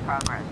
progress.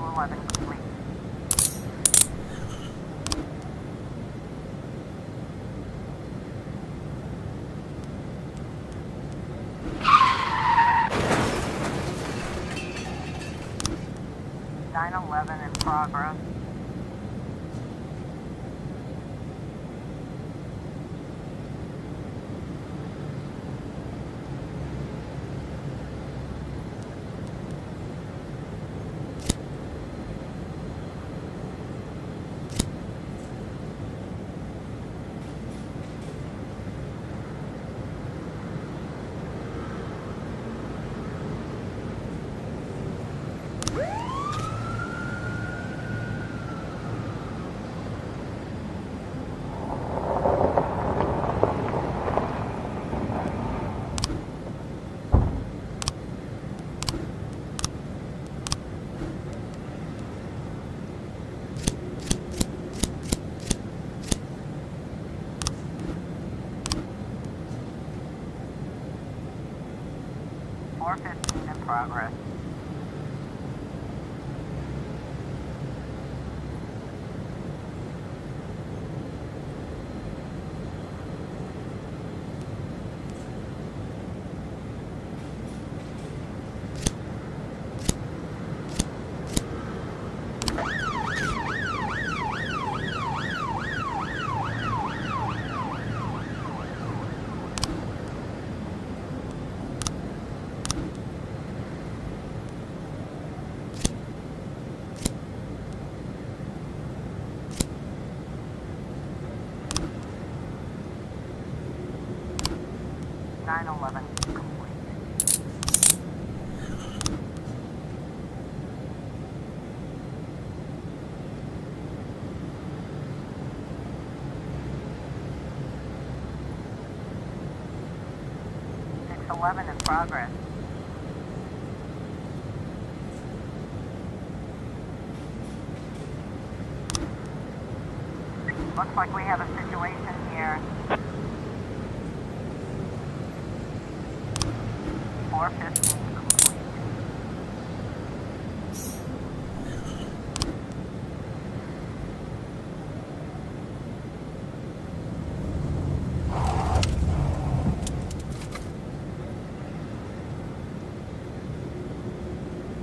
Complete. (911) in progress. (415) in progress. (911) complete. (611) in progress. Looks like we have a situation here. 415 complete.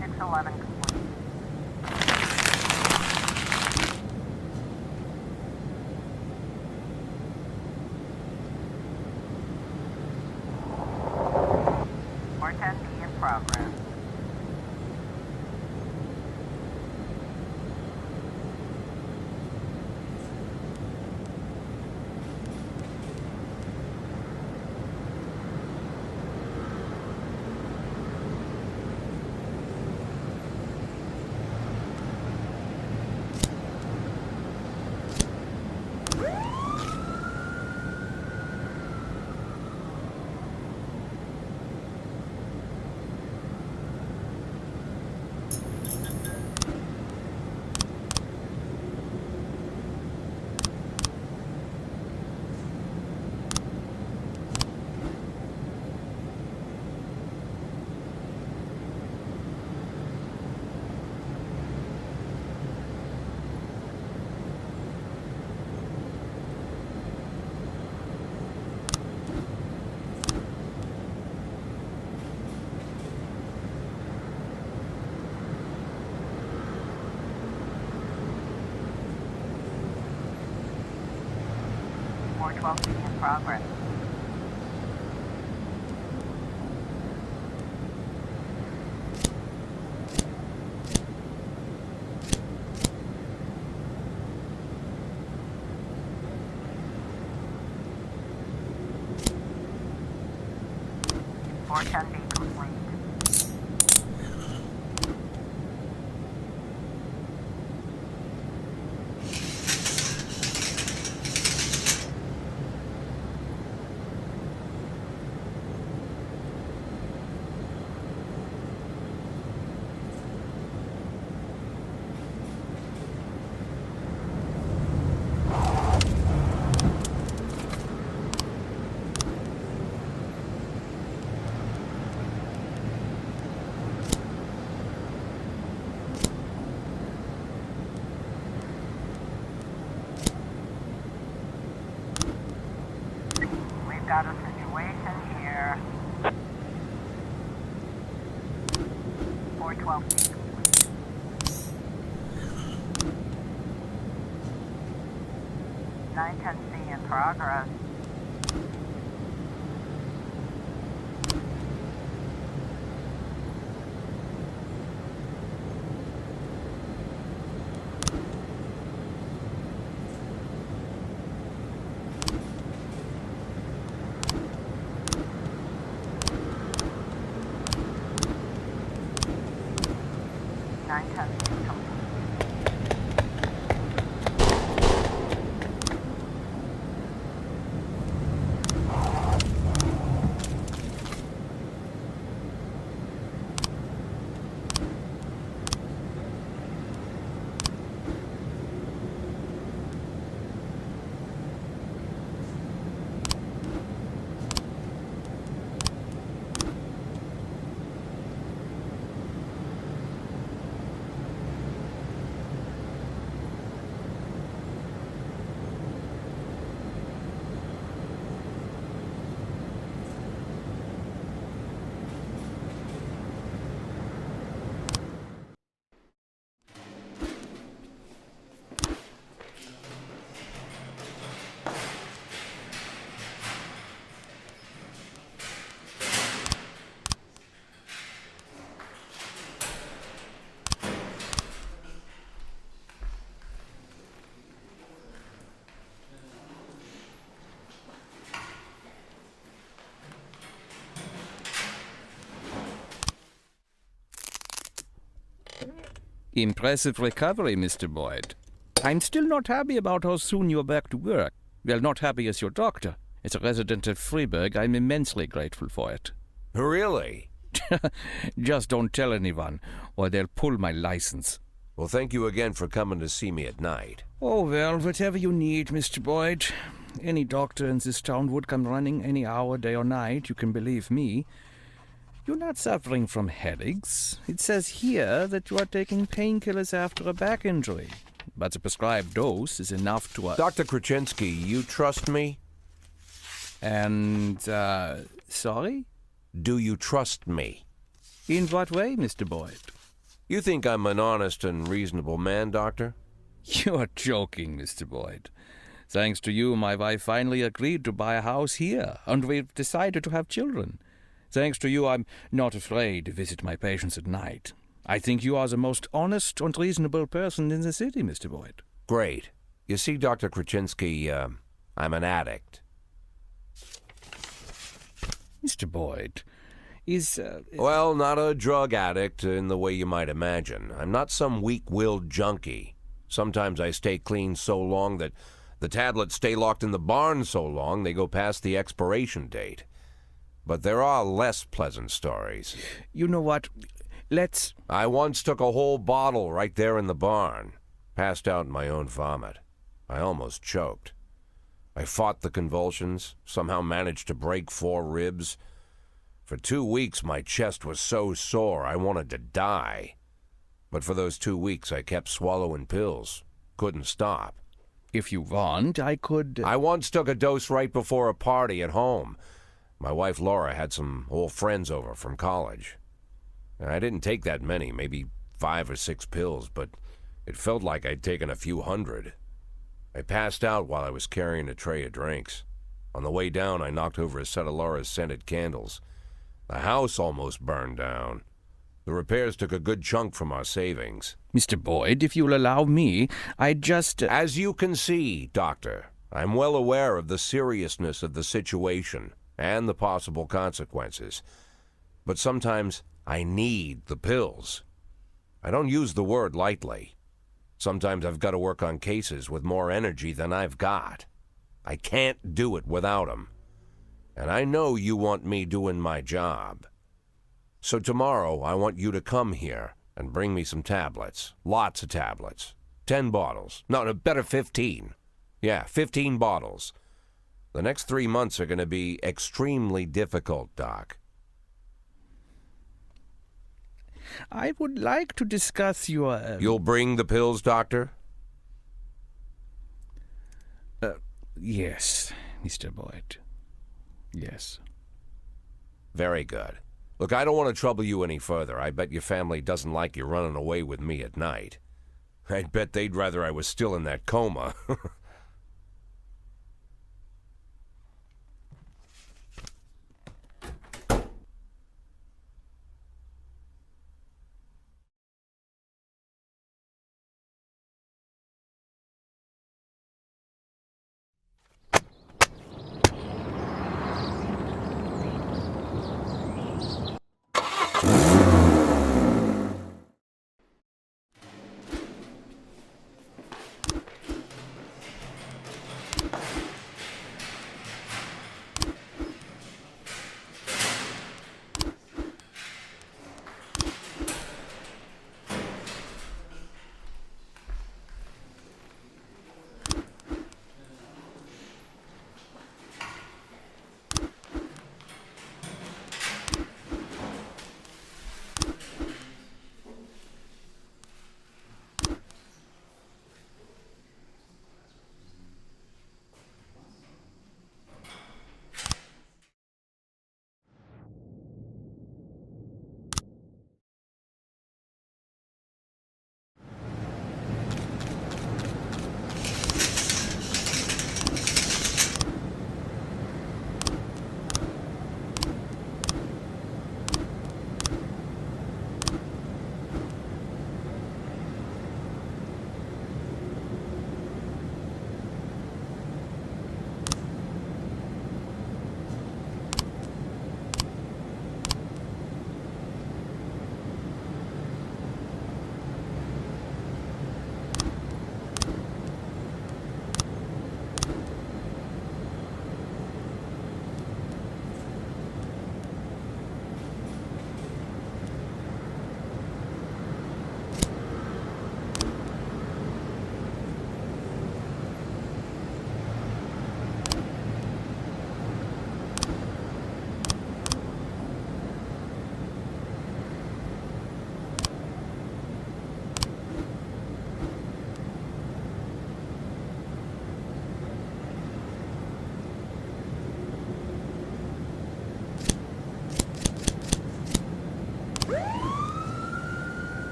(611) complete. (410B in progress. 412C in progress. Four ten B complete. We've got a situation here. 412C complete. Nine ten C in progress. Nine ten C complete. Impressive recovery, Mr. Boyd. I'm still not happy about how soon you're back to work. Well, not happy as your doctor. As a resident of Freiburg, I'm immensely grateful for it. Really? Just don't tell anyone, or they'll pull my license. Well, thank you again for coming to see me at night. Oh, well, whatever you need, Mr. Boyd. Any doctor in this town would come running any hour, day or night, you can believe me. You're not suffering from headaches. It says here that you are taking painkillers after a back injury. But the prescribed dose is enough to... Dr. Kraczynski, you trust me? And, sorry? Do you trust me? In what way, Mr. Boyd? You think I'm an honest and reasonable man, Doctor? You're joking, Mr. Boyd. Thanks to you, my wife finally agreed to buy a house here, and we've decided to have children. Thanks to you, I'm not afraid to visit my patients at night. I think you are the most honest and reasonable person in the city, Mr. Boyd. Great. You see, Dr. Kraczynski, I'm an addict. Mr. Boyd, is... Well, not a drug addict in the way you might imagine. I'm not some weak-willed junkie. Sometimes I stay clean so long that the tablets stay locked in the barn so long they go past the expiration date. But there are less pleasant stories. You know what? Let's... I once took a whole bottle right there in the barn. Passed out in my own vomit. I almost choked. I fought the convulsions, somehow managed to break 4 ribs. For 2 weeks, my chest was so sore I wanted to die. But for those 2 weeks, I kept swallowing pills. Couldn't stop. If you want, I could... I once took a dose right before a party at home. My wife Laura had some old friends over from college. I didn't take that many, maybe 5 or 6 pills, but it felt like I'd taken a few hundred. I passed out while I was carrying a tray of drinks. On the way down, I knocked over a set of Laura's scented candles. The house almost burned down. The repairs took a good chunk from our savings. Mr. Boyd, if you'll allow me, I'd just... As you can see, Doctor, I'm well aware of the seriousness of the situation and the possible consequences. But sometimes I need the pills. I don't use the word lightly. Sometimes I've got to work on cases with more energy than I've got. I can't do it without 'em. And I know you want me doing my job. So tomorrow I want you to come here and bring me some tablets. Lots of tablets. 10 bottles. No, better 15. Yeah, 15 bottles. The next 3 months are going to be extremely difficult, Doc. I would like to discuss your... You'll bring the pills, Doctor? Yes, Mr. Boyd. Yes. Very good. Look, I don't want to trouble you any further. I bet your family doesn't like you running away with me at night. I'd bet they'd rather I was still in that coma.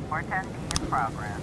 Portent in progress.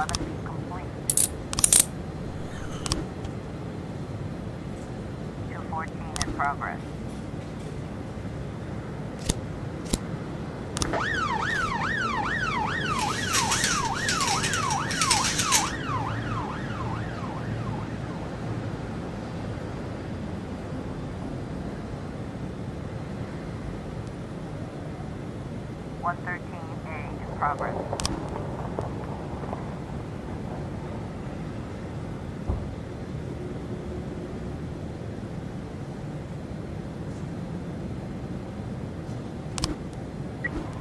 311 complete. 214 in progress. A in progress.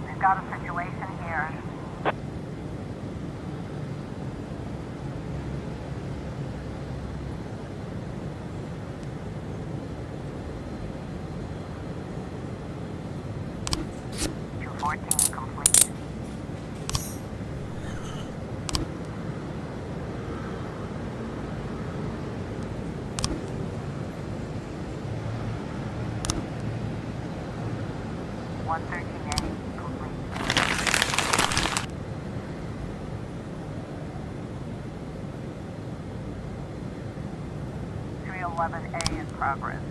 We've got a situation here. Complete. 113A complete. 311A in progress.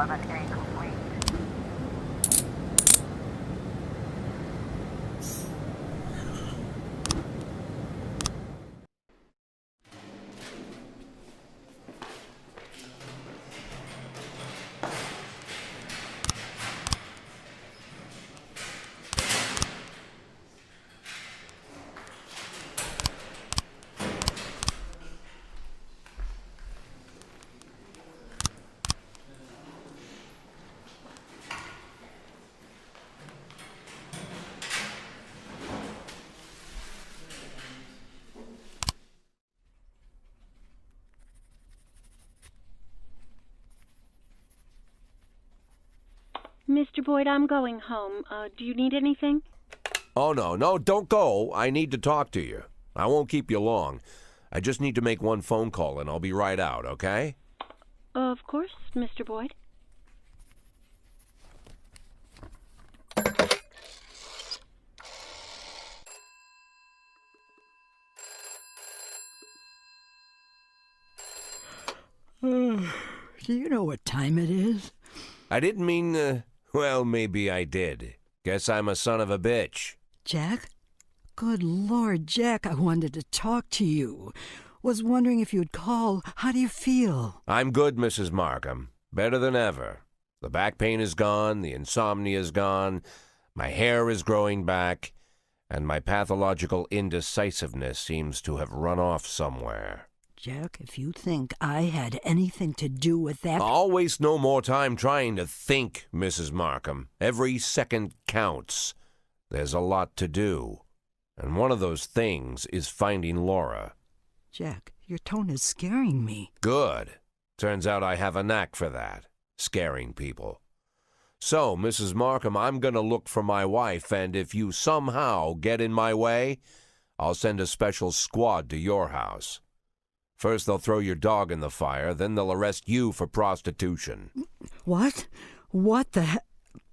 A complete. Mr. Boyd, I'm going home. Do you need anything? Oh, no, don't go. I need to talk to you. I won't keep you long. I just need to make one phone call and I'll be right out, okay? Of course, Mr. Boyd. Do you know what time it is? I didn't mean, well, maybe I did. Guess I'm a son of a bitch. Jack? Good Lord, Jack, I wanted to talk to you. Was wondering if you'd call. How do you feel? I'm good, Mrs. Markham. Better than ever. The back pain is gone, the insomnia is gone, my hair is growing back, and my pathological indecisiveness seems to have run off somewhere. Jack, if you think I had anything to do with that... I'll waste no more time trying to think, Mrs. Markham. Every second counts. There's a lot to do. And one of those things is finding Laura. Jack, your tone is scaring me. Good. Turns out I have a knack for that, scaring people. So, Mrs. Markham, I'm going to look for my wife, and if you somehow get in my way, I'll send a special squad to your house. First they'll throw your dog in the fire, then they'll arrest you for prostitution. What? What the he-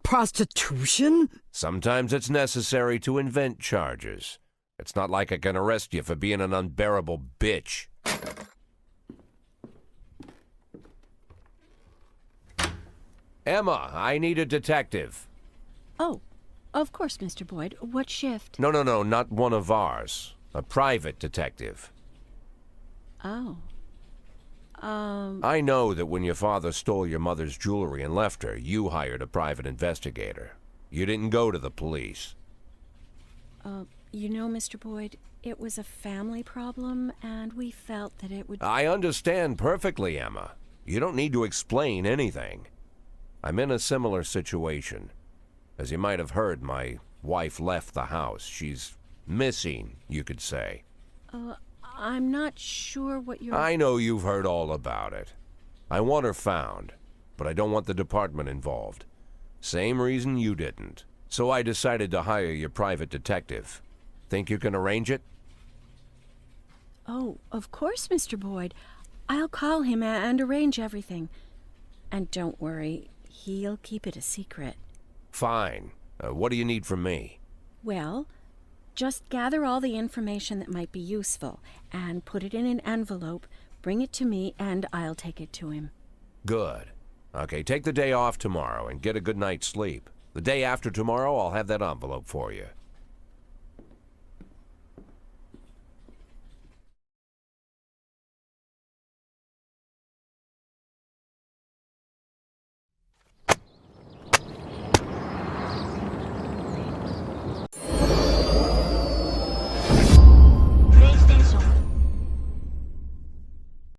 Prostitution? Sometimes it's necessary to invent charges. It's not like I can arrest you for being an unbearable bitch. Emma, I need a detective. Oh, of course, Mr. Boyd. What shift? No, not one of ours. A private detective. Oh. I know that when your father stole your mother's jewelry and left her, you hired a private investigator. You didn't go to the police. You know, Mr. Boyd, it was a family problem, and we felt that it would... I understand perfectly, Emma. You don't need to explain anything. I'm in a similar situation. As you might have heard, my wife left the house. She's missing, you could say. I'm not sure what you're... I know you've heard all about it. I want her found, but I don't want the department involved. Same reason you didn't. So I decided to hire your private detective. Think you can arrange it? Oh, of course, Mr. Boyd. I'll call him and arrange everything. And don't worry, he'll keep it a secret. Fine. What do you need from me? Well, just gather all the information that might be useful and put it in an envelope, bring it to me, and I'll take it to him. Good. Okay, take the day off tomorrow and get a good night's sleep. The day after tomorrow, I'll have that envelope for you.